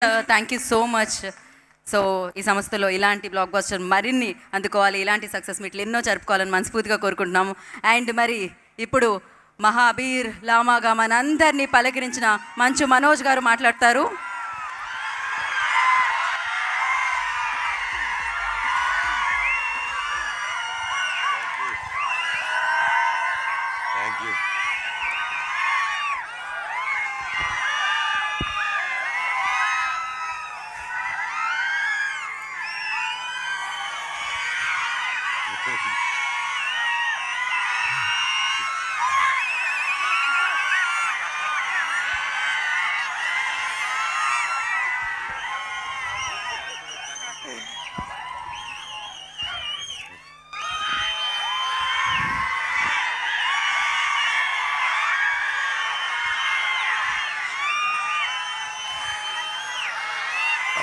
Thank you so much. So ఈ సంస్థలో ఇలాంటి బ్లాక్ బస్టర్ మరిన్ని అందుకోవాలి, ఇలాంటి సక్సెస్ మీట్లు ఎన్నో జరుపుకోవాలని మనస్ఫూర్తిగా కోరుకుంటున్నాము. అండ్ మరి ఇప్పుడు మహాబీర్ లామాగా మనందరినీ పలకరించిన మంచు మనోజ్ గారు మాట్లాడతారు.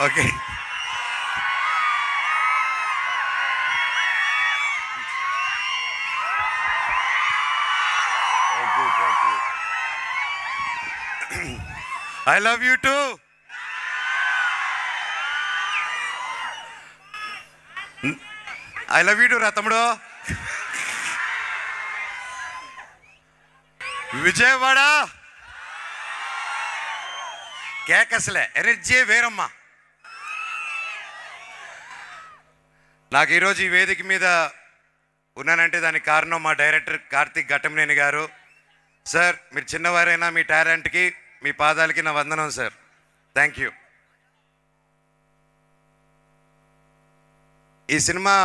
Okay. Thank you. I love you too. I love you too, Ratamudo. Vijayawada. కేకసలే ఎనర్జీ వేరమ్మా. నాకు ఈరోజు ఈ వేదిక మీద ఉన్నానంటే దానికి కారణం మా డైరెక్టర్ కార్తిక్ ఘట్టమనేని గారు. సార్, మీరు చిన్నవారైనా మీ టాలెంట్కి మీ పాదాలకి నా వందనం సార్. Thank you. ఈ సినిమా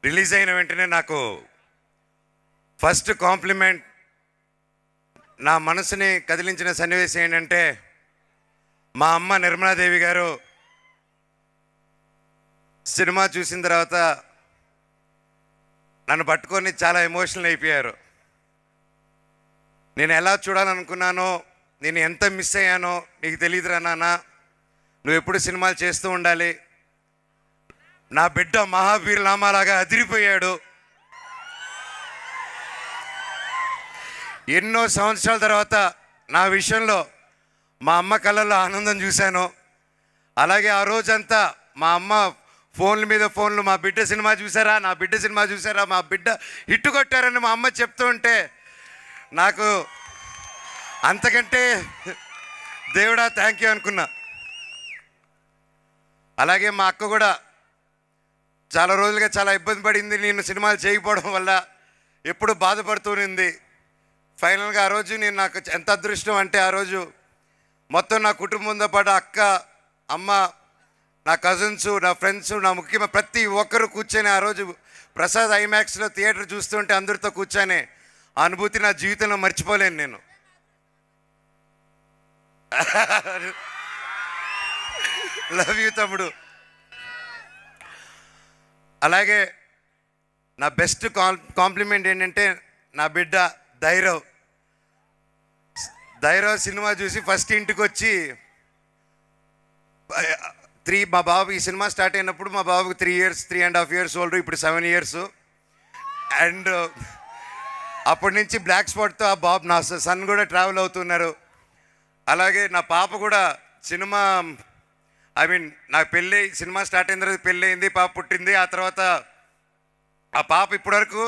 రిలీజ్ అయిన వెంటనే నాకు ఫస్ట్ కాంప్లిమెంట్, నా మనసుని కదిలించిన సన్నివేశం ఏంటంటే మా అమ్మ నిర్మలాదేవి గారు సినిమా చూసిన తర్వాత నన్ను పట్టుకొని చాలా ఎమోషనల్ అయిపోయారు. నేను ఎలా చూడాలనుకున్నానో, నేను ఎంత మిస్ అయ్యానో నీకు తెలియదురా నాన్న, నువ్వు ఎప్పుడు సినిమాలు చేస్తూ ఉండాలి. నా బిడ్డ మహాబీర్ లామాలాగా అదిరిపోయాడు. ఎన్నో సంవత్సరాల తర్వాత నా విషయంలో మా అమ్మ కళ్ళల్లో ఆనందం చూశాను. అలాగే ఆ రోజంతా మా అమ్మ ఫోన్ల మీద ఫోన్లు, మా బిడ్డ సినిమా చూసారా, నా బిడ్డ సినిమా చూసారా, మా బిడ్డ హిట్టు కొట్టారని మా అమ్మ చెప్తూ ఉంటే నాకు అంతకంటే దేవుడా థ్యాంక్ యూ అనుకున్నా. అలాగే మా అక్క కూడా చాలా రోజులుగా చాలా ఇబ్బంది పడింది, నేను సినిమాలు చేయకపోవడం వల్ల ఎప్పుడు బాధపడుతూనింది. ఫైనల్గా ఆ రోజు నేను, నాకు ఎంత అదృష్టం అంటే ఆ రోజు మొత్తం నా కుటుంబంతో పాటు అక్క, అమ్మ, నా కజిన్స్, నా ఫ్రెండ్స్, నా ముఖ్యమైన ప్రతి ఒక్కరు కూర్చొని ఆ రోజు ప్రసాద్ ఐమాక్స్లో థియేటర్ చూస్తుంటే అందరితో కూర్చొని ఆ అనుభూతి నా జీవితంలో మర్చిపోలేను నేను. లవ్ యూ తమ్ముడు. అలాగే నా బెస్ట్ కాంప్లిమెంట్ ఏంటంటే నా బిడ్డ ధైర్యం సినిమా చూసి ఫస్ట్ ఇంటికి వచ్చి మా బాబు ఈ సినిమా స్టార్ట్ అయినప్పుడు మా బాబుకి 3.5 years ఓల్డ్, ఇప్పుడు 7 years. అండ్ అప్పటి నుంచి బ్లాక్ స్పాట్తో ఆ బాబు, నా సన్ కూడా ట్రావెల్ అవుతున్నారు. అలాగే నా పాప కూడా సినిమా, నా పెళ్ళి, సినిమా స్టార్ట్ అయిన తర్వాత పెళ్ళి అయింది, పాప పుట్టింది. ఆ తర్వాత ఆ పాప ఇప్పటివరకు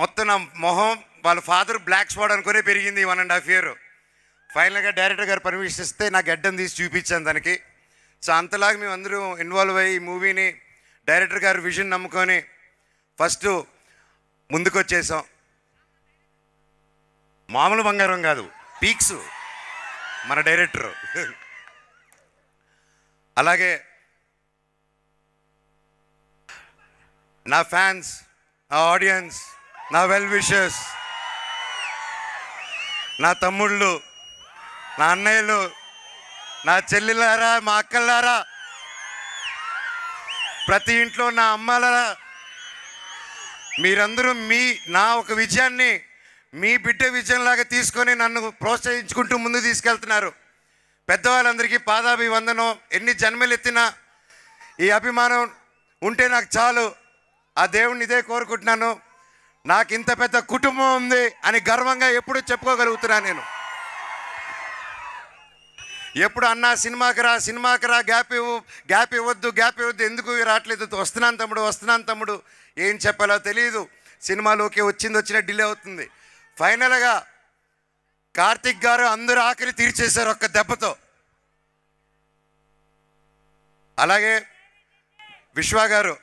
మొత్తం నా మొహం వాళ్ళ ఫాదర్ బ్లాక్ స్పాట్ అనుకునే పెరిగింది 1.5 year. ఫైనల్గా డైరెక్టర్ గారు పర్మిషన్ ఇస్తే నా గడ్డం తీసి చూపించాను దానికి. సో అంతలాగా మేము అందరూ ఇన్వాల్వ్ అయ్యి ఈ మూవీని డైరెక్టర్ గారు విజన్ నమ్ముకొని ఫస్ట్ ముందుకు వచ్చేసాం. మామూలు బంగారం కాదు, పీక్స్ మన డైరెక్టరు. అలాగే నా ఫ్యాన్స్, నా ఆడియన్స్, నా వెల్ విషర్స్, నా తమ్ముళ్ళు, నా అన్నయ్యలు, నా చెల్లెలారా, మా అక్కలారా, ప్రతి ఇంట్లో నా అమ్మలారా, మీరందరూ నా ఒక విజయాన్ని మీ బిడ్డ విజయంలాగా తీసుకొని నన్ను ప్రోత్సహించుకుంటూ ముందు తీసుకెళ్తున్నారు. పెద్దవాళ్ళందరికీ పాదాభివందనం. ఎన్ని జన్మలు ఎత్తినా ఈ అభిమానం ఉంటే నాకు చాలు. ఆ దేవుణ్ణి ఇదే కోరుకుంటున్నాను. నాకు ఇంత పెద్ద కుటుంబం ఉంది అని గర్వంగా ఎప్పుడు చెప్పుకోగలుగుతున్నా నేను. ఎప్పుడు అన్నా సినిమాకి రా గ్యాప్ ఇవ్వద్దు ఎందుకు రావట్లేదు, వస్తున్నాను తమ్ముడు ఏం చెప్పాలో తెలియదు. సినిమాలోకి వచ్చిన డిలే అవుతుంది. ఫైనల్గా కార్తిక్ గారు అందరూ ఆఖరి తీర్చేశారు ఒక్క దెబ్బతో. అలాగే విశ్వ గారు,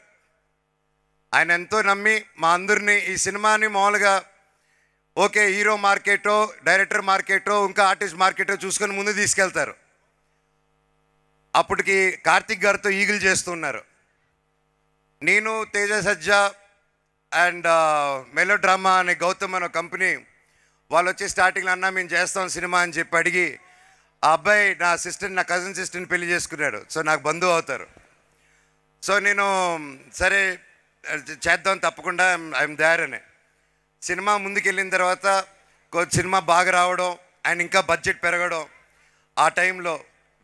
ఆయన ఎంతో నమ్మి మా అందరినీ ఈ సినిమాని మామూలుగా ఓకే హీరో మార్కెటో డైరెక్టర్ మార్కెటో ఇంకా ఆర్టిస్ట్ మార్కెటో చూసుకొని ముందు తీసుకెళ్తారు. అప్పటికి కార్తిక్ గారితో ఈగిల్ చేస్తున్నారు. నేను తేజ సజ్జా అండ్ మెలో డ్రామా అనే గౌతమ్ అనే కంపెనీ వాళ్ళు వచ్చి స్టార్టింగ్లో అన్నా మేము చేస్తాం సినిమా అని చెప్పి అడిగి ఆ అబ్బాయి నా కజిన్ సిస్టర్ని పెళ్లి చేసుకున్నాడు. సో నాకు బంధువు అవుతారు. సో నేను సరే చేద్దాం తప్పకుండా ఐఎమ్ దేర్ అని. సినిమా ముందుకెళ్ళిన తర్వాత సినిమా బాగా రావడం అండ్ ఇంకా బడ్జెట్ పెరగడం, ఆ టైంలో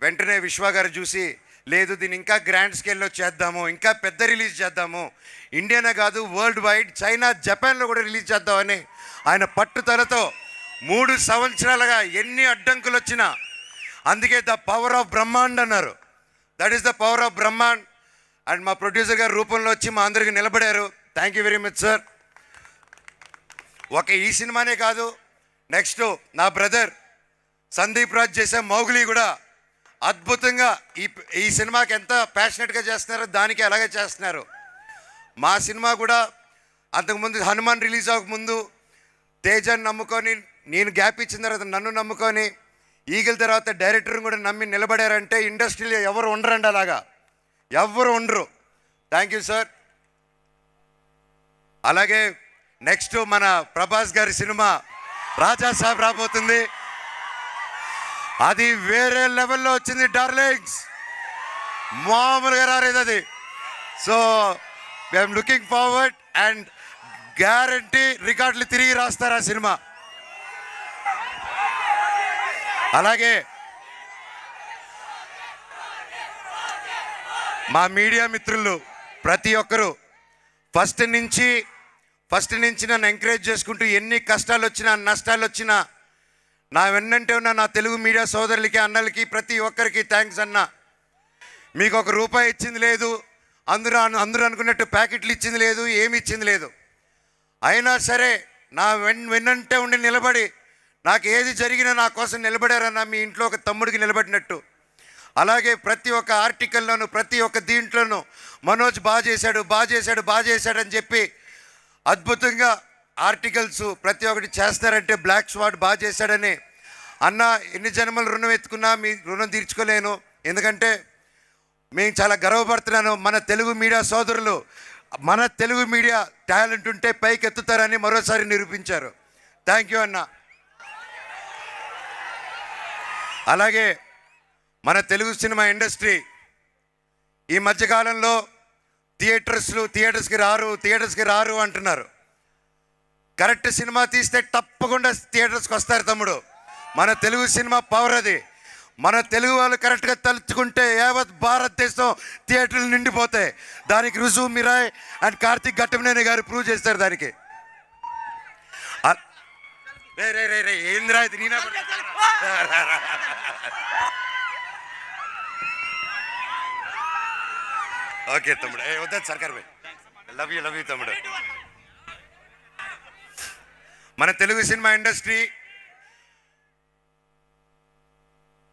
వెంటనే విశ్వ గారు చూసి లేదు దీన్ని ఇంకా గ్రాండ్ స్కేల్లో చేద్దాము, ఇంకా పెద్ద రిలీజ్ చేద్దాము, ఇండియానే కాదు వరల్డ్ వైడ్ చైనా జపాన్లో కూడా రిలీజ్ చేద్దామని ఆయన పట్టుదలతో 3 సంవత్సరాలుగా ఎన్ని అడ్డంకులు వచ్చినా, అందుకే ద పవర్ ఆఫ్ బ్రహ్మాండ్ అన్నారు. That is the power of Brahmand. And మా ప్రొడ్యూసర్ గారు రూపంలో వచ్చి మా అందరికి నిలబడారు. Thank you very much sir. ఒక ఈ సినిమానే కాదు, నెక్స్ట్ నా బ్రదర్ సందీప్ రాజ్ చేసే మౌగ్లీ కూడా అద్భుతంగా ఈ సినిమాకి ఎంత ప్యాషనెట్గా చేస్తున్నారో దానికి అలాగే చేస్తున్నారు. మా సినిమా కూడా అంతకుముందు హనుమాన్ రిలీజ్ అవ్వకముందు తేజాన్ని నమ్ముకొని, నేను గ్యాప్ ఇచ్చిన తర్వాత నన్ను నమ్ముకొని, ఈగిల్ తర్వాత డైరెక్టర్ని కూడా నమ్మి నిలబడారంటే ఇండస్ట్రీలో ఎవరు ఉండరండి, అలాగా ఎవరు ఉండరు. Thank you sir. అలాగే నెక్స్ట్ మన ప్రభాస్ గారి సినిమా రాజా సాబ్ రాబోతుంది. అది వేరే లెవెల్లో వచ్చింది డార్లింగ్స్, మామూలుగా రాలేదు అది. So I'm looking forward and guarantee రికార్డులు తిరిగి రాస్తారు ఆ సినిమా. అలాగే మా మీడియా మిత్రులు ప్రతి ఒక్కరూ ఫస్ట్ నుంచి నన్ను ఎంకరేజ్ చేసుకుంటూ ఎన్ని కష్టాలు వచ్చినా నష్టాలు వచ్చినా నా వెన్నంటే ఉన్న నా తెలుగు మీడియా సోదరులకి అన్నలకి ప్రతి ఒక్కరికి థ్యాంక్స్ అన్న. మీకు ₹1 ఇచ్చింది లేదు, అందరూ అనుకున్నట్టు ప్యాకెట్లు ఇచ్చింది లేదు, ఏమి ఇచ్చింది లేదు. అయినా సరే నా వెన్నంటే ఉండి నిలబడి నాకు ఏది జరిగినా నా కోసం నిలబడారన్న, మీ ఇంట్లో ఒక తమ్ముడికి నిలబడినట్టు. అలాగే ప్రతి ఒక్క ఆర్టికల్లోనూ ప్రతి ఒక్క దీంట్లోనూ మనోజ్ బాగా చేశాడు అని చెప్పి అద్భుతంగా ఆర్టికల్స్ ప్రతి ఒక్కటి చేస్తారంటే బ్లాక్ స్వాట్ బాగా చేశాడని అన్న. ఎన్ని జన్మలు రుణం ఎత్తుకున్నా మీ రుణం తీర్చుకోలేను, ఎందుకంటే మేము చాలా గర్వపడుతున్నాను. మన తెలుగు మీడియా సోదరులు, మన తెలుగు మీడియా టాలెంట్ ఉంటే పైకి ఎత్తుతారని మరోసారి నిరూపించారు. థ్యాంక్ యూ అన్న. అలాగే మన తెలుగు సినిమా ఇండస్ట్రీ ఈ మధ్యకాలంలో థియేటర్స్కి రారు అంటున్నారు. కరెక్ట్ సినిమా తీస్తే తప్పకుండా థియేటర్స్కి వస్తారు తమ్ముడు. మన తెలుగు సినిమా పవర్ అది. మన తెలుగు వాళ్ళు కరెక్ట్గా తలుచుకుంటే యావత్ భారతదేశం థియేటర్లు నిండిపోతాయి. దానికి రుజువు మిరాయ్ అండ్ కార్తిక్ ఘట్టమనేని గారు ప్రూవ్ చేస్తారు దానికి. రే ఏంద్రా ఇది నేనా? ఓకే తమ్ముడు, వద్దా సర్కార్ భాయ్, లవ్ యూ తమ్ముడు. మన తెలుగు సినిమా ఇండస్ట్రీ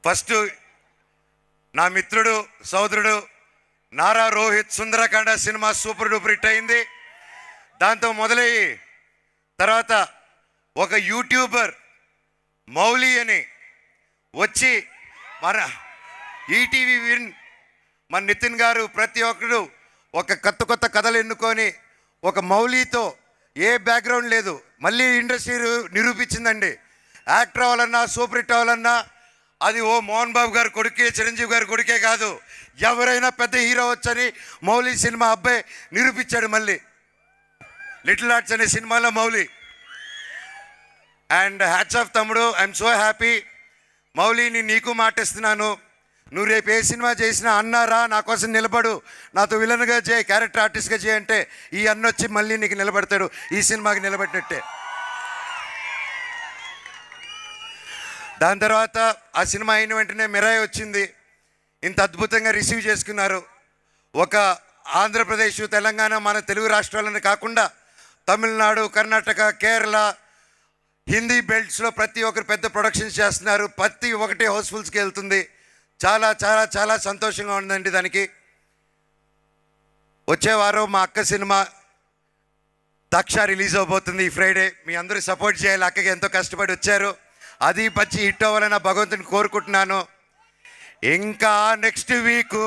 ఫస్ట్ నా మిత్రుడు సోదరుడు Nara Rohit Sundarakanda cinema super duper hit అయింది. దాంతో మొదలయ్యి తర్వాత ఒక యూట్యూబర్ మౌలి అని వచ్చి మన ఈటీవీ విన్ మన నితిన్ గారు ప్రతి ఒక్కరు ఒక కొత్త కథలు ఎన్నుకొని ఒక మౌలితో ఏ బ్యాక్గ్రౌండ్ లేదు మళ్ళీ ఇండస్ట్రీ నిరూపించిందండి. యాక్టర్ అవ్వాలన్నా సూపర్ హిట్ అవ్వాలన్నా అది మోహన్ బాబు గారు కొడుకే చిరంజీవి గారి కొడుకే కాదు, ఎవరైనా పెద్ద హీరో వచ్చని మౌలి సినిమా అబ్బాయి నిరూపించాడు. మళ్ళీ లిటిల్ ఆర్ట్స్ అనే సినిమాలో మౌలి. అండ్ హ్యాట్స్ ఆఫ్ తమ్ముడు, ఐఎమ్ సో హ్యాపీ. మౌలిని నీకు మాటిస్తున్నాను, నువ్వు రేపు ఏ సినిమా చేసినా అన్నారా నా కోసం నిలబడు, నాతో విలన్గా చేయి, క్యారెక్టర్ ఆర్టిస్ట్గా చేయి అంటే ఈ అన్న వచ్చి మళ్ళీ నీకు నిలబడతాడు, ఈ సినిమాకి నిలబడినట్టే. దాని తర్వాత ఆ సినిమా అయిన వెంటనే మిరాయి వచ్చింది. ఇంత అద్భుతంగా రిసీవ్ చేసుకున్నారు. ఒక ఆంధ్రప్రదేశ్, తెలంగాణ, మన తెలుగు రాష్ట్రాలను కాకుండా తమిళనాడు, కర్ణాటక, కేరళ, హిందీ బెల్ట్స్లో ప్రతి ఒక్కరు పెద్ద ప్రొడక్షన్స్ చేస్తున్నారు. ప్రతి ఒక్కటి హౌస్ఫుల్స్కి వెళ్తుంది. చాలా చాలా చాలా సంతోషంగా ఉందండి. దానికి వచ్చే వారం మా అక్క సినిమా దక్ష రిలీజ్ అవబోతుంది ఈ ఫ్రైడే. మీ అందరూ సపోర్ట్ చేయాలి. అక్కకి ఎంతో కష్టపడి వచ్చారు. అది పచ్చి హిట్ అవ్వాలని భగవంతుని కోరుకుంటున్నాను. ఇంకా నెక్స్ట్ వీక్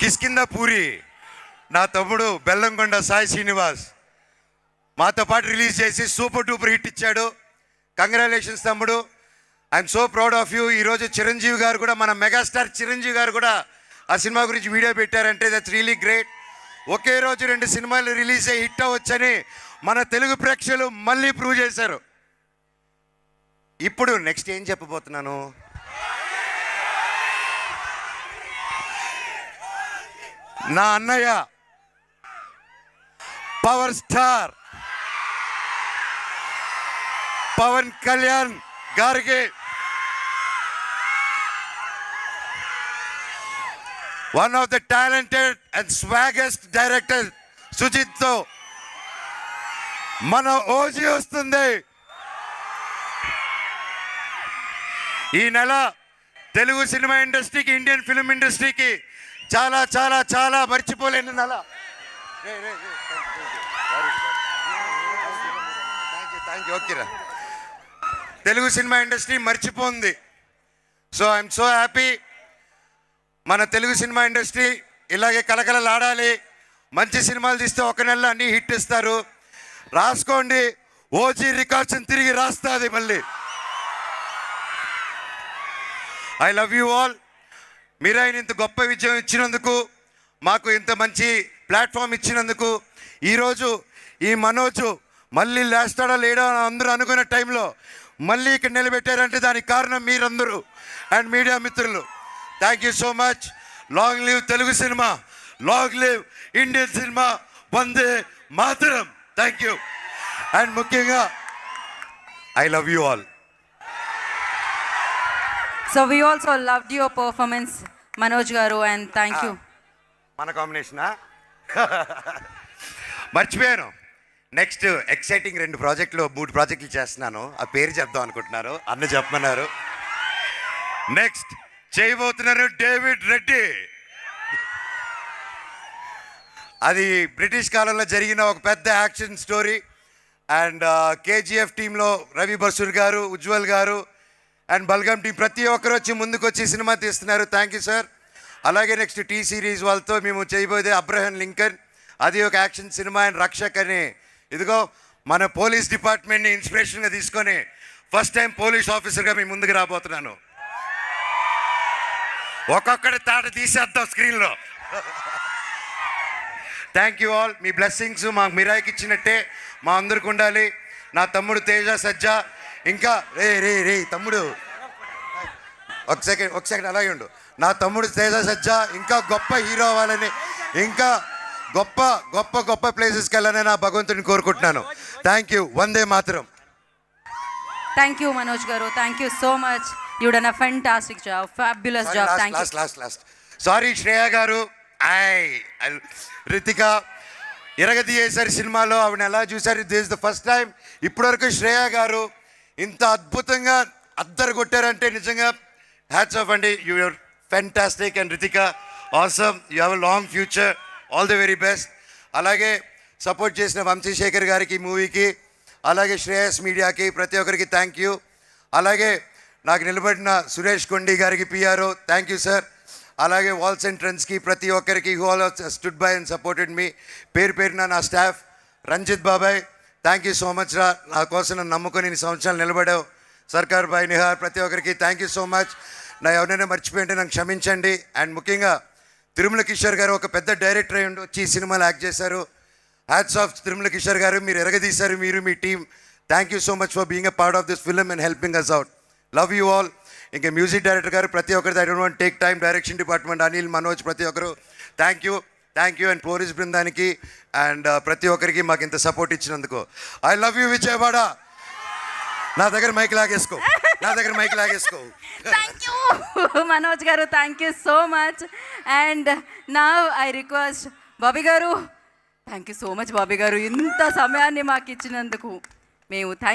కిష్కింద పూరి నా తమ్ముడు బెల్లంకొండ సాయి శ్రీనివాస్ మాతో పాటు రిలీజ్ చేసి సూపర్ డూపర్ హిట్ ఇచ్చాడు. కంగ్రాచులేషన్స్ తమ్ముడు. I'm so proud of you. ఈరోజు చిరంజీవి గారు కూడా, మన మెగాస్టార్ చిరంజీవి గారు కూడా ఆ సినిమా గురించి వీడియో పెట్టారంటే దట్స్ రియలీ గ్రేట్. ఒకే రోజు 2 సినిమాలు రిలీజ్ అయ్యి హిట్ అవ్వచ్చని మన తెలుగు ప్రేక్షకులు మళ్ళీ ప్రూవ్ చేశారు. ఇప్పుడు నెక్స్ట్ ఏం చెప్పబోతున్నాను, నా అన్నయ్య పవర్ స్టార్ పవన్ కళ్యాణ్ గారికి one of the talented and swaggest director సుజిత్తో మన ఓజీ వస్తుంది. ఈ నెల తెలుగు సినిమా ఇండస్ట్రీకి, ఇండియన్ ఫిల్మ్ ఇండస్ట్రీకి చాలా చాలా చాలా మర్చిపోలేని నెల. ఓకేరా, తెలుగు సినిమా ఇండస్ట్రీ మర్చిపోయింది. So I'm so happy. మన తెలుగు సినిమా ఇండస్ట్రీ ఇలాగే కలకలలాడాలి. మంచి సినిమాలు తీస్తే ఒక నెలలో అన్నీ హిట్ ఇస్తారు. రాసుకోండి, ఓజీ రికార్డ్స్ని తిరిగి రాస్తుంది మళ్ళీ. I love you all. మీరు ఆయన ఇంత గొప్ప విజయం ఇచ్చినందుకు, మాకు ఇంత మంచి ప్లాట్ఫామ్ ఇచ్చినందుకు, ఈరోజు ఈ మనోజు మళ్ళీ లేస్తాడా లేడా అని అందరూ అనుకున్న టైంలో మళ్ళీ ఇక్కడ నిలబెట్టారంటే దానికి కారణం మీరందరూ అండ్ మీడియా మిత్రులు. Thank you so much. Long live Telugu cinema, long live Indian cinema, Vande Mataram. Thank you. And ముఖ్యంగా I love you all. So we also loved your performance, Manoj garu, and thank you. మన కాంబినేషనా మర్చిపోయాను. Next exciting 2 ప్రాజెక్టులు 3 ప్రాజెక్టులు చేస్తున్నాను. ఆ పేరు చెప్దాం అనుకుంటున్నారు, అన్న చెప్పమన్నారు. నెక్స్ట్ చేయబోతున్నారు డేవిడ్ రెడ్డి. అది బ్రిటిష్ కాలంలో జరిగిన ఒక పెద్ద యాక్షన్ స్టోరీ. అండ్ కేజీఎఫ్ టీంలో రవి బసూర్ గారు, ఉజ్వల్ గారు అండ్ బల్గమ్ టీం ప్రతి ఒక్కరు వచ్చి ముందుకు వచ్చి సినిమా తీస్తున్నారు. Thank you sir. అలాగే నెక్స్ట్ టీ సిరీస్ వాళ్ళతో మేము చేయబోయేది అబ్రహం లింకన్. అది ఒక యాక్షన్ సినిమా. అండ్ రక్షక్ అని, ఇదిగో మన పోలీస్ డిపార్ట్మెంట్ని ఇన్స్పిరేషన్గా తీసుకొని ఫస్ట్ టైం పోలీస్ ఆఫీసర్గా మీ ముందుకు రాబోతున్నాను. ఒక్కొక్కటి తాట తీసేద్దాం స్క్రీన్లో. Thank you all. Me blessings మా మిరాయికి ఇచ్చినట్టే మా అందరికి ఉండాలి. నా తమ్ముడు తేజ సజ్జా, ఇంకా రే తమ్ముడు ఒక సెకండ్ అలాగే ఉండు. నా తమ్ముడు తేజ సజ్జా ఇంకా గొప్ప హీరో అవ్వాలని, ఇంకా గొప్ప గొప్ప గొప్ప ప్లేసెస్కి వెళ్ళాలని నా భగవంతుని కోరుకుంటున్నాను. Thank you. Vande Mataram. Thank you, Manoj garu. Thank you so much. You done a fantastic job, fabulous job. Thank you. Last సారీ శ్రేయ గారు, రితిక ఇరగదీయేసారి సినిమాలో ఆవిడ ఎలా చూసారు. This the first time. ఇప్పటివరకు శ్రేయ గారు ఇంత అద్భుతంగా అద్దరు కొట్టారంటే నిజంగా హ్యాట్స్ ఆఫ్ అండి. You are fantastic. And Ritika awesome. You have a long future. All the very best. అలాగే సపోర్ట్ చేసిన వంశీశేఖర్ గారికి మూవీకి, అలాగే శ్రేయస్ మీడియాకి, ప్రతి ఒక్కరికి థ్యాంక్ యూ. అలాగే నాకు నిలబడిన సురేష్ కొండి గారికి పిఆర్ఓ థ్యాంక్ యూ సార్. అలాగే వాల్స్ ఎంట్రన్స్కి ప్రతి ఒక్కరికి who all stood by and supported me. పేరున నా స్టాఫ్, రంజిత్ బాబాయ్ థ్యాంక్ యూ సో మచ్ రా. నా కోసం నన్ను నమ్ముకొని ఇన్ని సంవత్సరాలు నిలబడావు. సర్కార్ బాయ్, నిహార్, ప్రతి ఒక్కరికి థ్యాంక్ యూ సో మచ్. నా ఎవరైనా మర్చిపోయింటే నాకు క్షమించండి. అండ్ ముఖ్యంగా తిరుమల కిషోర్ గారు ఒక పెద్ద డైరెక్టర్ అయి వచ్చి ఈ సినిమాలో యాక్ట్ చేశారు. హ్యాట్స్ ఆఫ్ తిరుమల కిషోర్ గారు, మీరు ఎరగదీశారు, మీరు మీ team. Thank you so much for being a part of this film and helping us out. Love you all. ఇంకా మ్యూజిక్ డైరెక్టర్ గారు ప్రతి ఒక్కరిది, I don't want take time, direction department Anil, Manoj, ప్రతి ఒక్కరు థ్యాంక్ యూ అండ్ పోలీస్ బృందానికి and ప్రతి ఒక్కరికి మాకు ఇంత సపోర్ట్ ఇచ్చినందుకు. I love you Vijayawada. నా దగ్గర మైక్ లాగేసుకో. థ్యాంక్ యూ మనోజ్ గారు, thank you so much. And నా ఐ రిక్వెస్ట్ బాబీ గారు, thank you so much Bobby గారు, ఇంత సమయాన్ని మాకు ఇచ్చినందుకు మేము థ్యాంక్